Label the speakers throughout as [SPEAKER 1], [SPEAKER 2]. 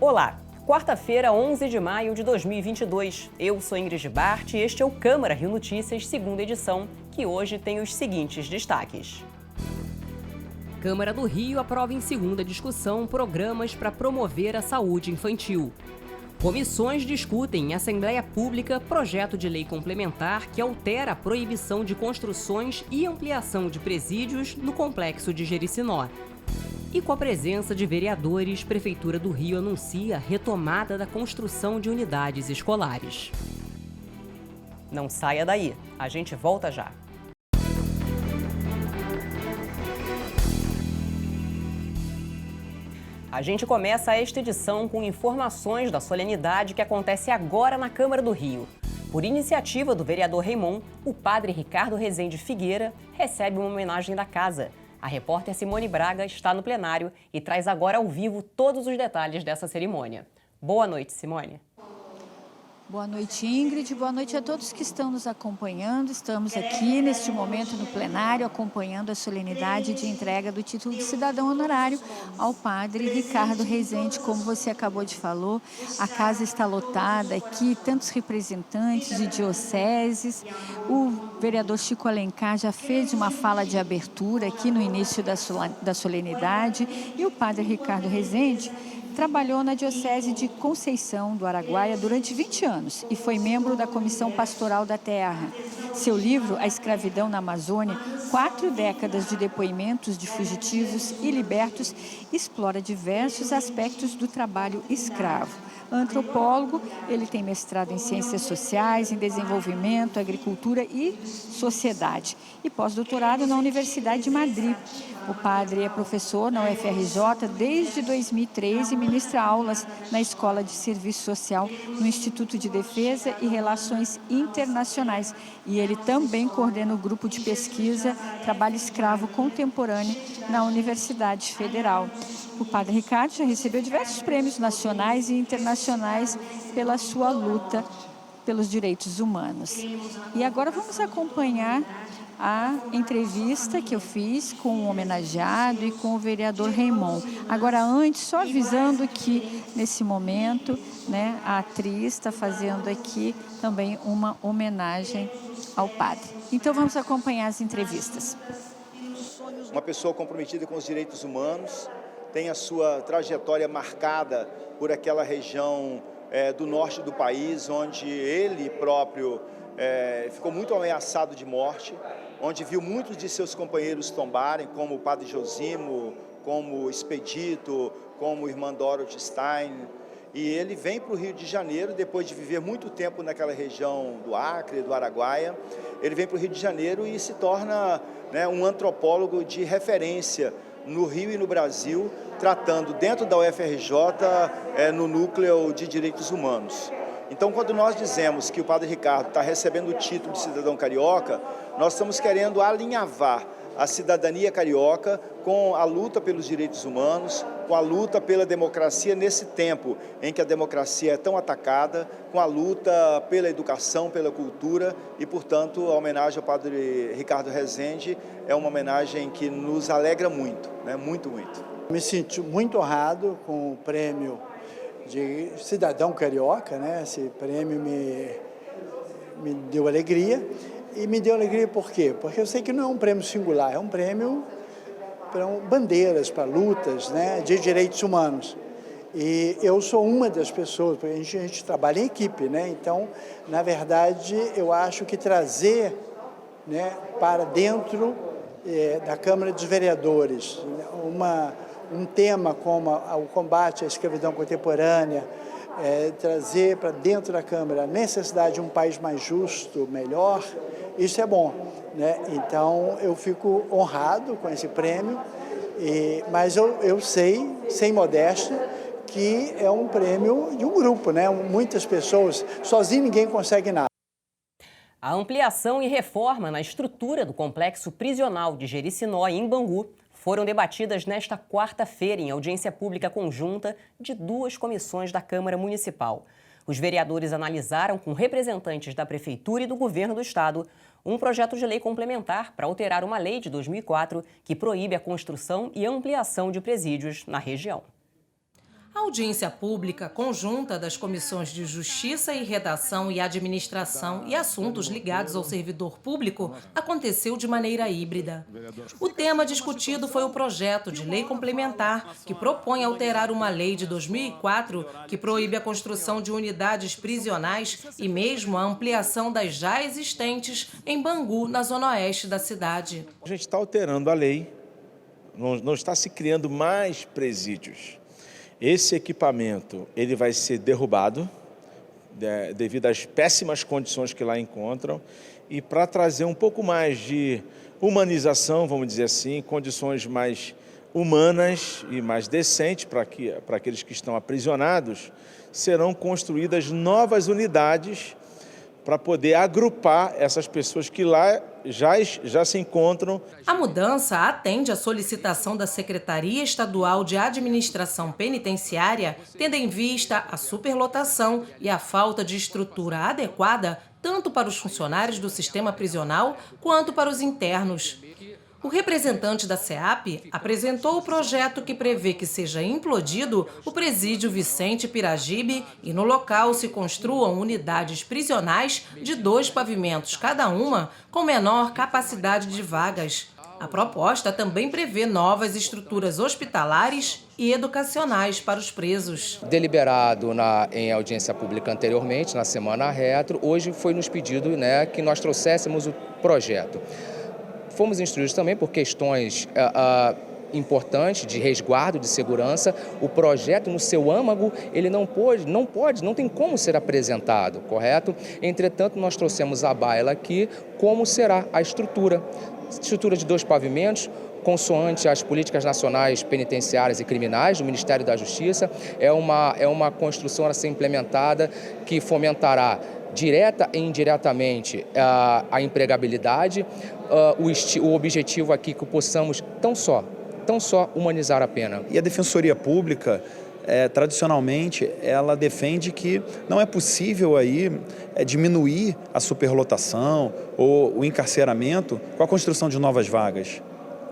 [SPEAKER 1] Olá, quarta-feira, 11 de maio de 2022. Eu sou Ingrid Bart e este é o Câmara Rio Notícias, segunda edição, que hoje tem os seguintes destaques. Câmara do Rio aprova em segunda discussão programas para promover a saúde infantil. Comissões discutem em Assembleia Pública projeto de lei complementar que altera a proibição de construções e ampliação de presídios no complexo de Jericinó. E com a presença de vereadores, Prefeitura do Rio anuncia a retomada da construção de unidades escolares. Não saia daí, a gente volta já. A gente começa esta edição com informações da solenidade que acontece agora na Câmara do Rio. Por iniciativa do vereador Raimon, o padre Ricardo Rezende Figueira recebe uma homenagem da casa. A repórter Simone Braga está no plenário e traz agora ao vivo todos os detalhes dessa cerimônia. Boa noite, Simone.
[SPEAKER 2] Boa noite, Ingrid. Boa noite a todos que estão nos acompanhando. Estamos aqui, neste momento, no plenário, acompanhando a solenidade de entrega do título de cidadão honorário ao padre Ricardo Rezende. Como você acabou de falar, a casa está lotada aqui, tantos representantes de dioceses. O vereador Chico Alencar já fez uma fala de abertura aqui no início da solenidade. E o padre Ricardo Rezende trabalhou na Diocese de Conceição do Araguaia durante 20 anos e foi membro da Comissão Pastoral da Terra. Seu livro, A Escravidão na Amazônia, 4 décadas de depoimentos de fugitivos e libertos, explora diversos aspectos do trabalho escravo. Antropólogo, ele tem mestrado em Ciências Sociais, em Desenvolvimento, Agricultura e Sociedade e pós-doutorado na Universidade de Madrid. O padre é professor na UFRJ desde 2003 e ministra aulas na Escola de Serviço Social no Instituto de Defesa e Relações Internacionais. E ele também coordena o grupo de pesquisa Trabalho Escravo Contemporâneo na Universidade Federal. O padre Ricardo já recebeu diversos prêmios nacionais e internacionais pela sua luta pelos direitos humanos. E agora vamos acompanhar a entrevista que eu fiz com o homenageado e com o vereador Raimon. Agora, antes, só avisando que, nesse momento, né, a atriz está fazendo aqui também uma homenagem ao padre. Então, vamos acompanhar as entrevistas.
[SPEAKER 3] Uma pessoa comprometida com os direitos humanos, tem a sua trajetória marcada por aquela região do norte do país, onde ele próprio ficou muito ameaçado de morte, onde viu muitos de seus companheiros tombarem, como o padre Josimo, como o Expedito, como o irmão Dorothy Stein. E ele vem para o Rio de Janeiro, depois de viver muito tempo naquela região do Acre, do Araguaia, ele vem para o Rio de Janeiro e se torna, né, um antropólogo de referência no Rio e no Brasil, tratando dentro da UFRJ no núcleo de direitos humanos. Então, quando nós dizemos que o padre Ricardo está recebendo o título de cidadão carioca, nós estamos querendo alinhavar a cidadania carioca com a luta pelos direitos humanos, com a luta pela democracia nesse tempo em que a democracia é tão atacada, com a luta pela educação, pela cultura e, portanto, a homenagem ao padre Ricardo Rezende é uma homenagem que nos alegra muito, né? Muito, muito.
[SPEAKER 4] Me sinto muito honrado com o prêmio de cidadão carioca, né? Esse prêmio me deu alegria. E me deu alegria por quê? Porque eu sei que não é um prêmio singular, é um prêmio para bandeiras, para lutas, né, de direitos humanos. E eu sou uma das pessoas, porque a gente trabalha em equipe, né? Então, na verdade, eu acho que trazer, né, para dentro da Câmara dos Vereadores um tema como o combate à escravidão contemporânea, trazer para dentro da Câmara a necessidade de um país mais justo, melhor, isso é bom, né? Então, eu fico honrado com esse prêmio, mas eu sei, sem modéstia, que é um prêmio de um grupo, né? Muitas pessoas, sozinho ninguém consegue nada.
[SPEAKER 1] A ampliação e reforma na estrutura do complexo prisional de Jericinó, em Bangu, foram debatidas nesta quarta-feira em audiência pública conjunta de 2 comissões da Câmara Municipal. Os vereadores analisaram com representantes da Prefeitura e do Governo do Estado um projeto de lei complementar para alterar uma lei de 2004 que proíbe a construção e ampliação de presídios na região.
[SPEAKER 5] A audiência pública conjunta das comissões de Justiça e Redação e Administração e assuntos ligados ao servidor público aconteceu de maneira híbrida. O tema discutido foi o projeto de lei complementar que propõe alterar uma lei de 2004 que proíbe a construção de unidades prisionais e mesmo a ampliação das já existentes em Bangu, na zona oeste da cidade.
[SPEAKER 6] A gente está alterando a lei, não está se criando mais presídios. Esse equipamento ele vai ser derrubado devido às péssimas condições que lá encontram e para trazer um pouco mais de humanização, vamos dizer assim, condições mais humanas e mais decentes para aqueles que estão aprisionados, serão construídas novas unidades para poder agrupar essas pessoas que lá já se encontram.
[SPEAKER 5] A mudança atende à solicitação da Secretaria Estadual de Administração Penitenciária, tendo em vista a superlotação e a falta de estrutura adequada tanto para os funcionários do sistema prisional quanto para os internos. O representante da SEAP apresentou o projeto que prevê que seja implodido o presídio Vicente Piragibe e no local se construam unidades prisionais de 2 pavimentos cada uma, com menor capacidade de vagas. A proposta também prevê novas estruturas hospitalares e educacionais para os presos.
[SPEAKER 7] Deliberado em audiência pública anteriormente, na semana retro, hoje foi nos pedido que nós trouxéssemos o projeto. Fomos instruídos também por questões importantes de resguardo, de segurança. O projeto, no seu âmago, ele não tem como ser apresentado, correto? Entretanto, nós trouxemos à baila aqui como será a estrutura. Estrutura de 2 pavimentos, consoante às políticas nacionais penitenciárias e criminais do Ministério da Justiça. É uma construção a ser implementada que fomentará direta e indiretamente a empregabilidade. O objetivo aqui é que possamos tão só humanizar a pena.
[SPEAKER 8] E a Defensoria Pública, tradicionalmente, ela defende que não é possível diminuir a superlotação ou o encarceramento com a construção de novas vagas,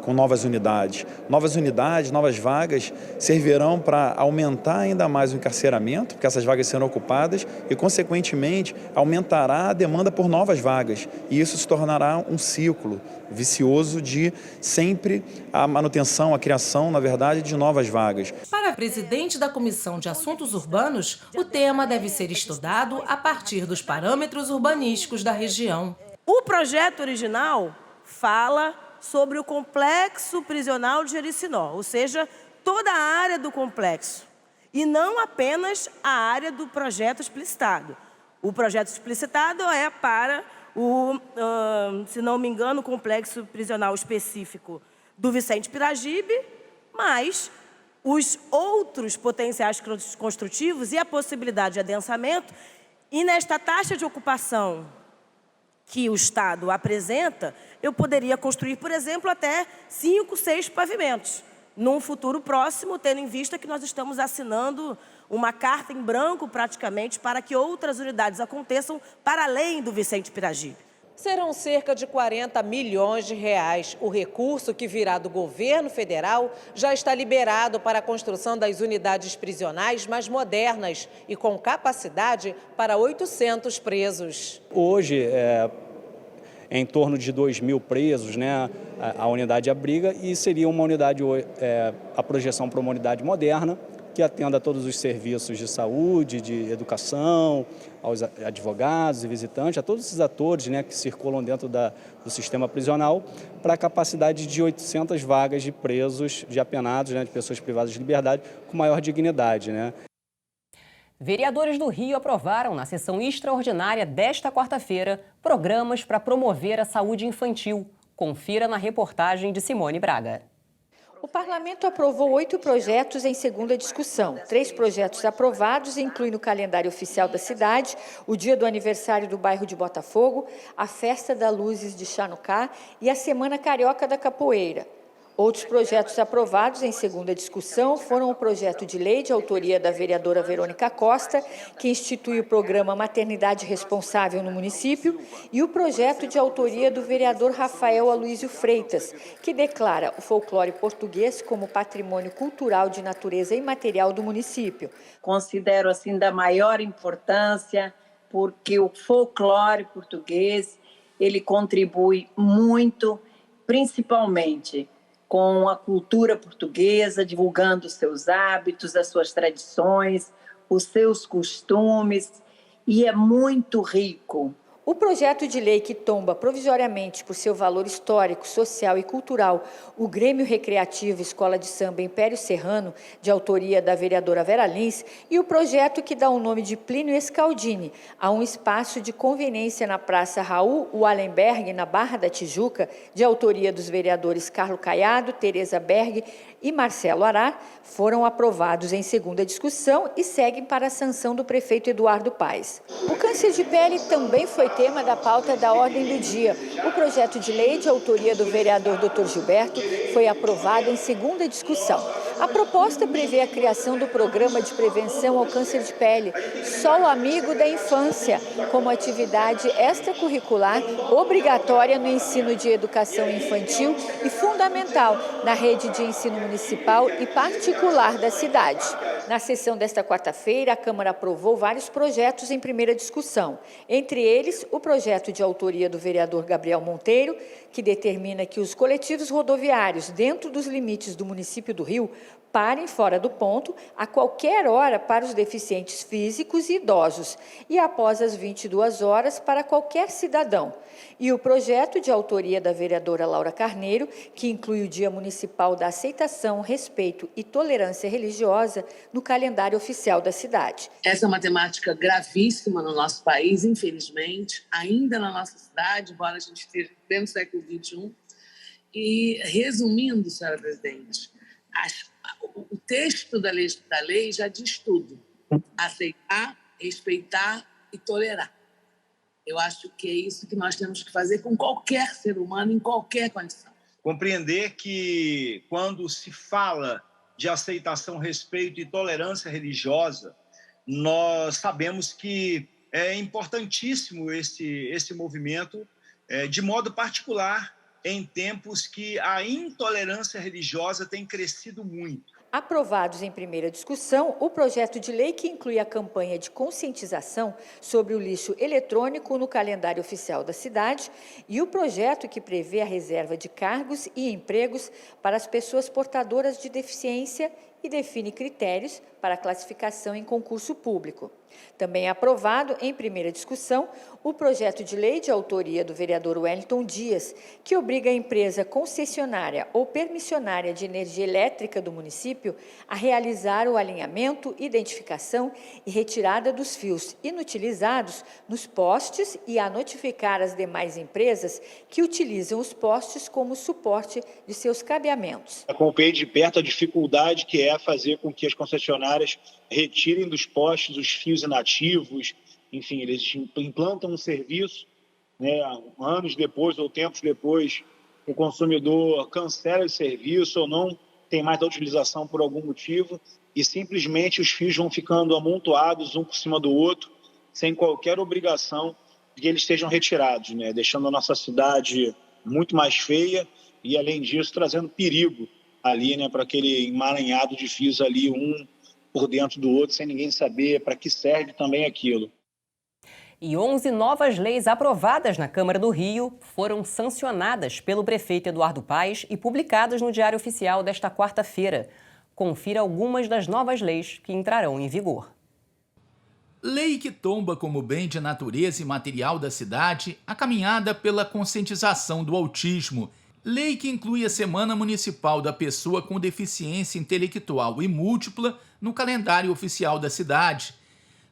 [SPEAKER 8] com novas unidades. Novas vagas servirão para aumentar ainda mais o encarceramento, porque essas vagas serão ocupadas e, consequentemente, aumentará a demanda por novas vagas. E isso se tornará um ciclo vicioso de sempre a manutenção, a criação, na verdade, de novas vagas.
[SPEAKER 5] Para a presidente da Comissão de Assuntos Urbanos, o tema deve ser estudado a partir dos parâmetros urbanísticos da região.
[SPEAKER 9] O projeto original fala sobre o complexo prisional de Jericinó, ou seja, toda a área do complexo, e não apenas a área do projeto explicitado. O projeto explicitado é para se não me engano, o complexo prisional específico do Vicente Piragibe, mas os outros potenciais construtivos e a possibilidade de adensamento, e nesta taxa de ocupação que o Estado apresenta, eu poderia construir, por exemplo, até 5, 6 pavimentos, num futuro próximo, tendo em vista que nós estamos assinando uma carta em branco, praticamente, para que outras unidades aconteçam para além do Vicente Piragibe.
[SPEAKER 10] Serão cerca de 40 milhões de reais. O recurso que virá do governo federal já está liberado para a construção das unidades prisionais mais modernas e com capacidade para 800 presos.
[SPEAKER 11] Hoje, em torno de 2.000 presos, a unidade abriga, e seria uma unidade, a projeção para uma unidade moderna, que atenda a todos os serviços de saúde, de educação, aos advogados e visitantes, a todos esses atores que circulam dentro do sistema prisional, para a capacidade de 800 vagas de presos, de apenados, de pessoas privadas de liberdade, com maior dignidade.
[SPEAKER 1] Vereadores do Rio aprovaram, na sessão extraordinária desta quarta-feira, programas para promover a saúde infantil. Confira na reportagem de Simone Braga.
[SPEAKER 2] O Parlamento aprovou 8 projetos em segunda discussão. 3 projetos aprovados incluem no calendário oficial da cidade o dia do aniversário do bairro de Botafogo, a Festa das Luzes de Chanucá e a Semana Carioca da Capoeira. Outros projetos aprovados em segunda discussão foram o projeto de lei de autoria da vereadora Verônica Costa, que institui o programa Maternidade Responsável no município, e o projeto de autoria do vereador Rafael Aloísio Freitas, que declara o folclore português como patrimônio cultural de natureza imaterial do município.
[SPEAKER 12] Considero assim da maior importância, porque o folclore português, ele contribui muito, principalmente com a cultura portuguesa, divulgando os seus hábitos, as suas tradições, os seus costumes, e é muito rico.
[SPEAKER 2] O projeto de lei que tomba provisoriamente por seu valor histórico, social e cultural o Grêmio Recreativo Escola de Samba Império Serrano, de autoria da vereadora Vera Lins, e o projeto que dá o nome de Plínio Scaldini a um espaço de conveniência na Praça Raul Wallenberg, na Barra da Tijuca, de autoria dos vereadores Carlos Caiado, Tereza Berg e Marcelo Arar, foram aprovados em segunda discussão e seguem para a sanção do prefeito Eduardo Paes. O câncer de pele também foi tema da pauta da ordem do dia. O projeto de lei de autoria do vereador Dr. Gilberto foi aprovado em segunda discussão. A proposta prevê a criação do Programa de Prevenção ao Câncer de Pele, Sol Amigo da Infância, como atividade extracurricular obrigatória no ensino de educação infantil e fundamental na rede de ensino municipal e particular da cidade. Na sessão desta quarta-feira, a Câmara aprovou vários projetos em primeira discussão, entre eles o projeto de autoria do vereador Gabriel Monteiro, que determina que os coletivos rodoviários dentro dos limites do município do Rio parem fora do ponto a qualquer hora para os deficientes físicos e idosos e após as 22 horas para qualquer cidadão. E o projeto de autoria da vereadora Laura Carneiro, que inclui o Dia Municipal da Aceitação, Respeito e Tolerância Religiosa no calendário oficial da cidade.
[SPEAKER 13] Essa é uma temática gravíssima no nosso país, infelizmente, ainda na nossa cidade, embora a gente esteja dentro do século XXI. E, resumindo, senhora presidente, o texto da lei já diz tudo. Aceitar, respeitar e tolerar. Eu acho que é isso que nós temos que fazer com qualquer ser humano, em qualquer condição.
[SPEAKER 3] Compreender que quando se fala de aceitação, respeito e tolerância religiosa, nós sabemos que é importantíssimo esse movimento, de modo particular, em tempos que a intolerância religiosa tem crescido muito.
[SPEAKER 2] Aprovados em primeira discussão, o projeto de lei que inclui a campanha de conscientização sobre o lixo eletrônico no calendário oficial da cidade e o projeto que prevê a reserva de cargos e empregos para as pessoas portadoras de deficiência e define critérios para a classificação em concurso público. Também aprovado em primeira discussão o projeto de lei de autoria do vereador Wellington Dias, que obriga a empresa concessionária ou permissionária de energia elétrica do município a realizar o alinhamento, identificação e retirada dos fios inutilizados nos postes e a notificar as demais empresas que utilizam os postes como suporte de seus cabeamentos.
[SPEAKER 14] Acompanhei de perto a dificuldade que é fazer com que as concessionárias retirem dos postes os fios inativos, enfim, eles implantam um serviço, né, anos depois ou tempos depois, o consumidor cancela esse serviço ou não tem mais a utilização por algum motivo e simplesmente os fios vão ficando amontoados um por cima do outro, sem qualquer obrigação de que eles sejam retirados, né, deixando a nossa cidade muito mais feia e, além disso, trazendo perigo ali, né, para aquele emaranhado de fios ali, um por dentro do outro, sem ninguém saber para que serve também aquilo.
[SPEAKER 1] E 11 novas leis aprovadas na Câmara do Rio foram sancionadas pelo prefeito Eduardo Paes e publicadas no Diário Oficial desta quarta-feira. Confira algumas das novas leis que entrarão em vigor.
[SPEAKER 15] Lei que tomba como bem de natureza e material da cidade a caminhada pela conscientização do autismo. Lei que inclui a Semana Municipal da Pessoa com Deficiência Intelectual e Múltipla no calendário oficial da cidade.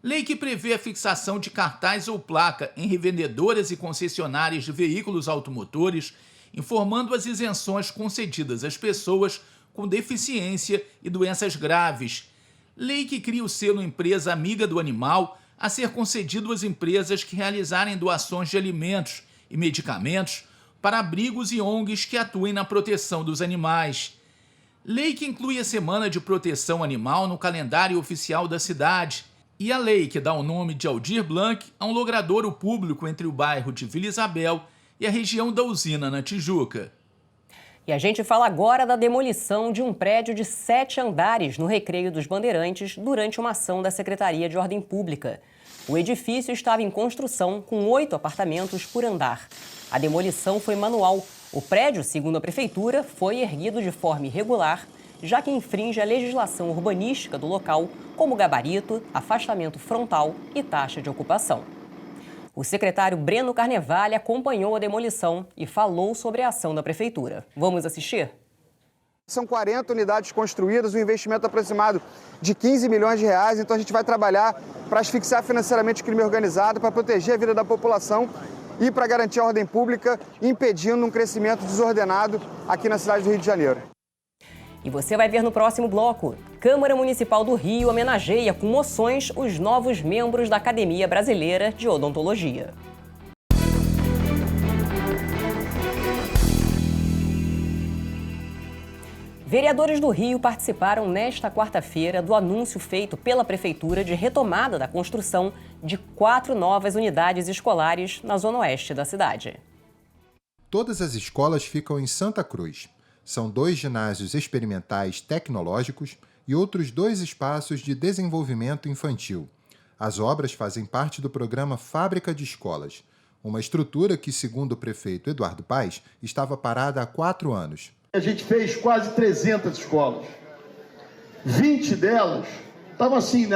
[SPEAKER 15] Lei que prevê a fixação de cartaz ou placa em revendedoras e concessionárias de veículos automotores, informando as isenções concedidas às pessoas com deficiência e doenças graves. Lei que cria o selo Empresa Amiga do Animal a ser concedido às empresas que realizarem doações de alimentos e medicamentos para abrigos e ONGs que atuem na proteção dos animais. Lei que inclui a Semana de Proteção Animal no calendário oficial da cidade. E a lei que dá o nome de Aldir Blanc a um logradouro público entre o bairro de Vila Isabel e a região da Usina, na Tijuca.
[SPEAKER 1] E a gente fala agora da demolição de um prédio de 7 andares no Recreio dos Bandeirantes durante uma ação da Secretaria de Ordem Pública. O edifício estava em construção com 8 apartamentos por andar. A demolição foi manual. O prédio, segundo a Prefeitura, foi erguido de forma irregular, já que infringe a legislação urbanística do local, como gabarito, afastamento frontal e taxa de ocupação. O secretário Breno Carnevale acompanhou a demolição e falou sobre a ação da Prefeitura. Vamos assistir?
[SPEAKER 16] São 40 unidades construídas, um investimento aproximado de 15 milhões de reais. Então a gente vai trabalhar para asfixiar financeiramente o crime organizado, para proteger a vida da população e para garantir a ordem pública, impedindo um crescimento desordenado aqui na cidade do Rio de Janeiro.
[SPEAKER 1] E você vai ver no próximo bloco. Câmara Municipal do Rio homenageia com moções os novos membros da Academia Brasileira de Odontologia. Vereadores do Rio participaram nesta quarta-feira do anúncio feito pela Prefeitura de retomada da construção de 4 novas unidades escolares na zona oeste da cidade.
[SPEAKER 17] Todas as escolas ficam em Santa Cruz. São 2 ginásios experimentais tecnológicos e outros 2 espaços de desenvolvimento infantil. As obras fazem parte do programa Fábrica de Escolas, uma estrutura que, segundo o prefeito Eduardo Paes, estava parada há 4 anos.
[SPEAKER 18] A gente fez quase 300 escolas. 20 delas estavam assim,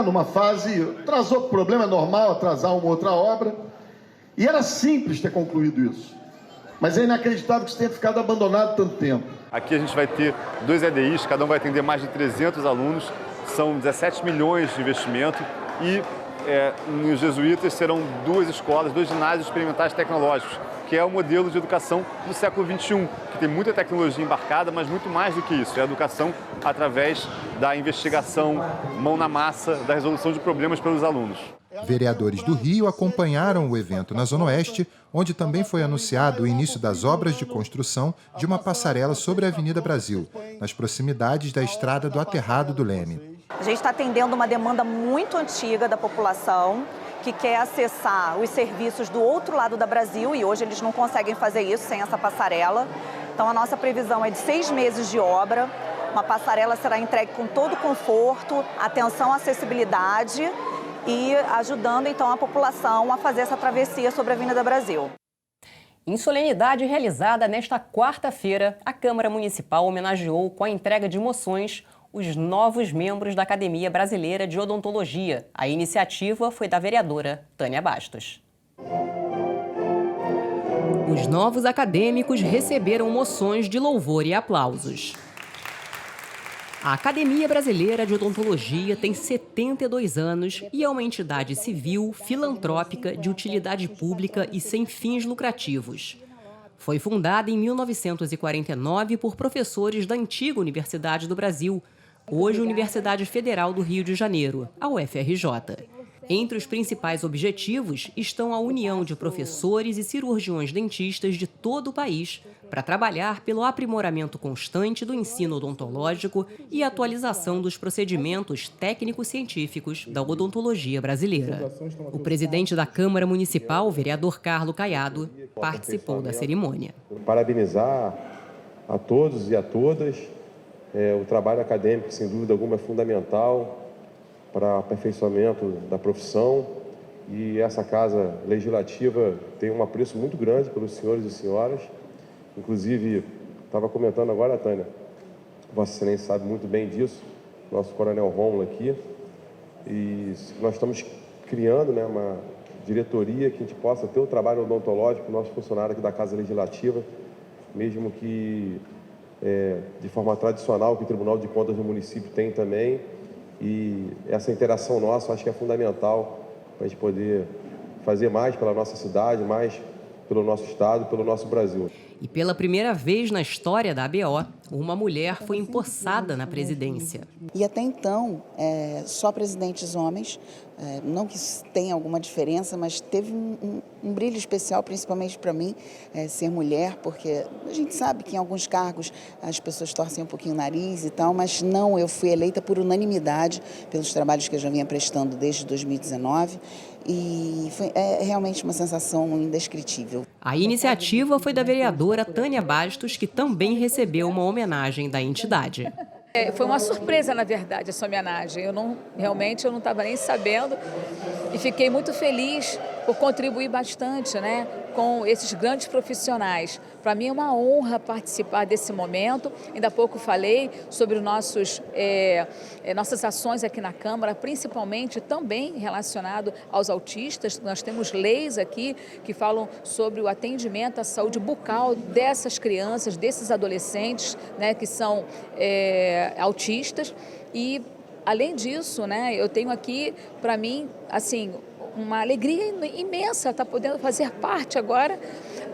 [SPEAKER 18] numa fase, atrasou, problema normal, atrasar uma outra obra, e era simples ter concluído isso. Mas é inacreditável que isso tenha ficado abandonado tanto tempo.
[SPEAKER 19] Aqui a gente vai ter 2 EDIs, cada um vai atender mais de 300 alunos, são 17 milhões de investimento e nos Jesuítas serão 2 escolas, 2 ginásios experimentais tecnológicos, que é o modelo de educação do século XXI, que tem muita tecnologia embarcada, mas muito mais do que isso, é a educação através da investigação, mão na massa, da resolução de problemas pelos alunos.
[SPEAKER 17] Vereadores do Rio acompanharam o evento na Zona Oeste, onde também foi anunciado o início das obras de construção de uma passarela sobre a Avenida Brasil, nas proximidades da Estrada do Aterrado do Leme.
[SPEAKER 20] A gente está atendendo uma demanda muito antiga da população, que quer acessar os serviços do outro lado da Brasil, e hoje eles não conseguem fazer isso sem essa passarela. Então a nossa previsão é de 6 meses de obra. Uma passarela será entregue com todo conforto, atenção à acessibilidade e ajudando então a população a fazer essa travessia sobre a Avenida Brasil.
[SPEAKER 1] Em solenidade realizada nesta quarta-feira, a Câmara Municipal homenageou com a entrega de moções os novos membros da Academia Brasileira de Odontologia. A iniciativa foi da vereadora Tânia Bastos. Os novos acadêmicos receberam moções de louvor e aplausos. A Academia Brasileira de Odontologia tem 72 anos e é uma entidade civil, filantrópica, de utilidade pública e sem fins lucrativos. Foi fundada em 1949 por professores da antiga Universidade do Brasil, hoje Universidade Federal do Rio de Janeiro, a UFRJ. Entre os principais objetivos estão a união de professores e cirurgiões dentistas de todo o país para trabalhar pelo aprimoramento constante do ensino odontológico e atualização dos procedimentos técnico-científicos da odontologia brasileira. O presidente da Câmara Municipal, o vereador Carlos Caiado, participou da cerimônia.
[SPEAKER 21] Parabenizar a todos e a todas. O trabalho acadêmico, sem dúvida alguma, é fundamental para o aperfeiçoamento da profissão, e essa Casa Legislativa tem um apreço muito grande pelos senhores e senhoras. Inclusive, estava comentando agora, Tânia, Vossa Excelência sabe muito bem disso, nosso Coronel Rômulo aqui, e nós estamos criando uma diretoria que a gente possa ter o trabalho odontológico, nosso funcionário aqui da Casa Legislativa, mesmo que de forma tradicional, que o Tribunal de Contas do município tem também. E essa interação nossa, acho que é fundamental para a gente poder fazer mais pela nossa cidade, mais pelo nosso estado, pelo nosso Brasil.
[SPEAKER 1] E pela primeira vez na história da ABO, uma mulher foi empossada na presidência.
[SPEAKER 4] E até então, só presidentes homens, não que tenha alguma diferença, mas teve um brilho especial, principalmente para mim, ser mulher, porque a gente sabe que em alguns cargos as pessoas torcem um pouquinho o nariz e tal, mas não, eu fui eleita por unanimidade pelos trabalhos que eu já vinha prestando desde 2019. E foi realmente uma sensação indescritível.
[SPEAKER 1] A iniciativa foi da vereadora Tânia Bastos, que também recebeu uma homenagem da entidade.
[SPEAKER 22] Foi uma surpresa, na verdade, essa homenagem. Realmente eu não estava nem sabendo e fiquei muito feliz por contribuir bastante, né, com esses grandes profissionais. Para mim é uma honra participar desse momento. Ainda há pouco falei sobre nossas ações aqui na Câmara, principalmente também relacionado aos autistas. Nós temos leis aqui que falam sobre o atendimento à saúde bucal dessas crianças, desses adolescentes, né, que são autistas. E, além disso, né, eu tenho aqui, para mim, assim, uma alegria imensa estar podendo fazer parte agora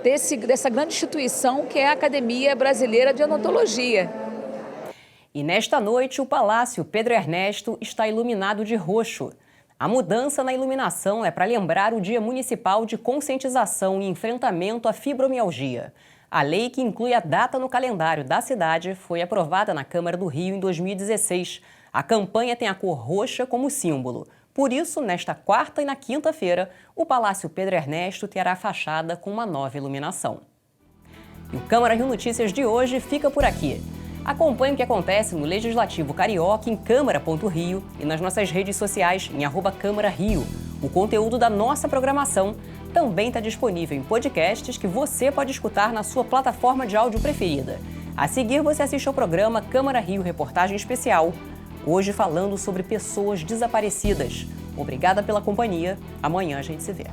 [SPEAKER 22] dessa grande instituição que é a Academia Brasileira de Odontologia.
[SPEAKER 1] E nesta noite, o Palácio Pedro Ernesto está iluminado de roxo. A mudança na iluminação é para lembrar o Dia Municipal de Conscientização e Enfrentamento à Fibromialgia. A lei que inclui a data no calendário da cidade foi aprovada na Câmara do Rio em 2016. A campanha tem a cor roxa como símbolo. Por isso, nesta quarta e na quinta-feira, o Palácio Pedro Ernesto terá a fachada com uma nova iluminação. E o Câmara Rio Notícias de hoje fica por aqui. Acompanhe o que acontece no Legislativo Carioca em câmara.rio e nas nossas redes sociais em @CâmaraRio. O conteúdo da nossa programação também está disponível em podcasts que você pode escutar na sua plataforma de áudio preferida. A seguir, você assiste ao programa Câmara Rio Reportagem Especial, hoje falando sobre pessoas desaparecidas. Obrigada pela companhia. Amanhã a gente se vê.